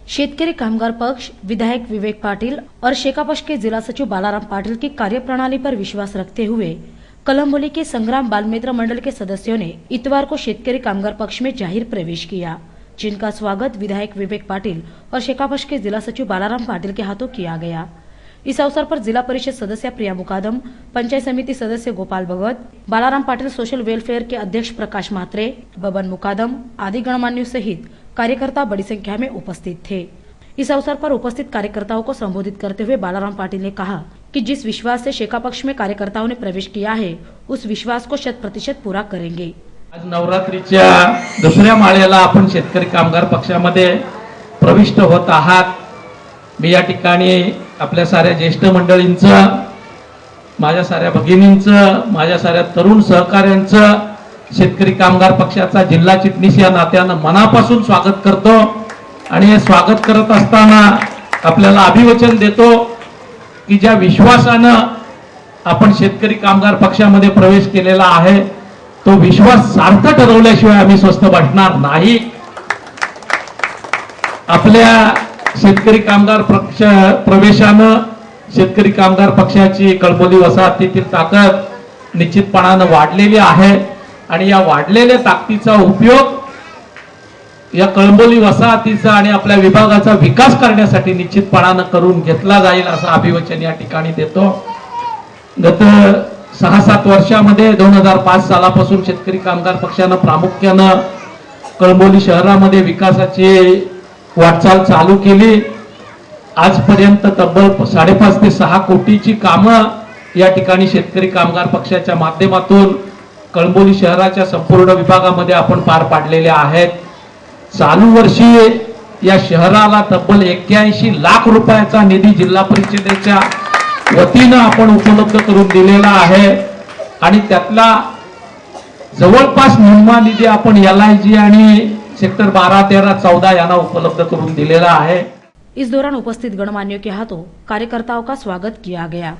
शेतकरी कामगार पक्ष, विधायक विवेक पाटिल और शेकापक्ष के जिला सचिव बालाराम पाटिल की कार्यप्रणाली पर विश्वास रखते हुए कलम्बोली के संग्राम बाल मित्र मंडल के सदस्यों ने इतवार को शेतकरी कामगार पक्ष में जाहिर प्रवेश किया, जिनका स्वागत विधायक विवेक पाटिल और शेकापक्ष के जिला सचिव बालाराम पाटिल के हाथों किया गया। इस अवसर पर जिला परिषद सदस्य प्रिया मुकादम, पंचायत समिति सदस्य गोपाल भगत, बालाराम पाटिल सोशल वेलफेयर के अध्यक्ष प्रकाश मात्रे, बबन मुकादम आदि गणमान्यों सहित कार्यकर्ता बड़ी संख्या में उपस्थित थे। इस अवसर पर उपस्थित कार्यकर्ताओं को संबोधित करते हुए बालाराम पाटिल ने कहा कि जिस विश्वास से शेकापक्ष में कार्यकर्ताओं ने प्रवेश किया है, उस विश्वास को 100% पूरा करेंगे। आज नवरात्रीच्या दुसऱ्या माळ्याला आपण शेतकरी कामगार पक्षामध्ये प्रविष्ट होत आहात। मी या ठिकाणी आपल्या साऱ्या ज्येष्ठ मंडळींचं, माझ्या साऱ्या भगिनींचं, माझ्या साऱ्या तरुण सहकाऱ्यांचं शेतकरी कामगार पक्षाचा जिल्हा चिटणीस या नात्यानं मनापासून स्वागत करतो आणि हे स्वागत करत असताना आपल्याला अभिवचन देतो की ज्या विश्वासानं आपण शेतकरी कामगार पक्षामध्ये प्रवेश केलेला आहे तो विश्वास सार्थ ठरवल्याशिवाय आम्ही स्वस्थ बसणार नाही। आपल्या शेतकरी कामगार पक्ष प्रवेशानं शेतकरी कामगार पक्षाची कळंबोली वसाहतीतील ताकद निश्चितपणानं वाढलेली आहे आणि या वाढलेल्या ताकदीचा उपयोग या कळंबोली वसाहतीचा आणि आपल्या विभागाचा विकास करण्यासाठी निश्चितपणानं करून घेतला जाईल असं अभिवचन या ठिकाणी देतो। गत 6-7 वर्षामध्ये 2005 सालापासून शेतकरी कामगार पक्षानं प्रामुख्यानं कळंबोली शहरामध्ये विकासाची वाटचाल चालू केली। आजपर्यंत तब्बल 5.5 ते 6 कोटीची कामं या ठिकाणी शेतकरी कामगार पक्षाच्या माध्यमातून कळंबोली शहराच्या संपूर्ण विभागामध्ये आपण पार पाडलेले आहेत। चालू वर्षी या शहराला तब्बल 81 लाख रुपयाचा निधी जिल्हा परिषदेच्या वतीनं आपण उपलब्ध करून दिलेला आहे आणि त्यातला जवळपास निम्मा निधी आपण LIG आणि सेक्टर 12, 13, 14 यांना उपलब्ध करून दिलेला आहे। इस दौरान उपस्थित गणमान्यों के हाथों कार्यकर्ताओं का स्वागत किया गया।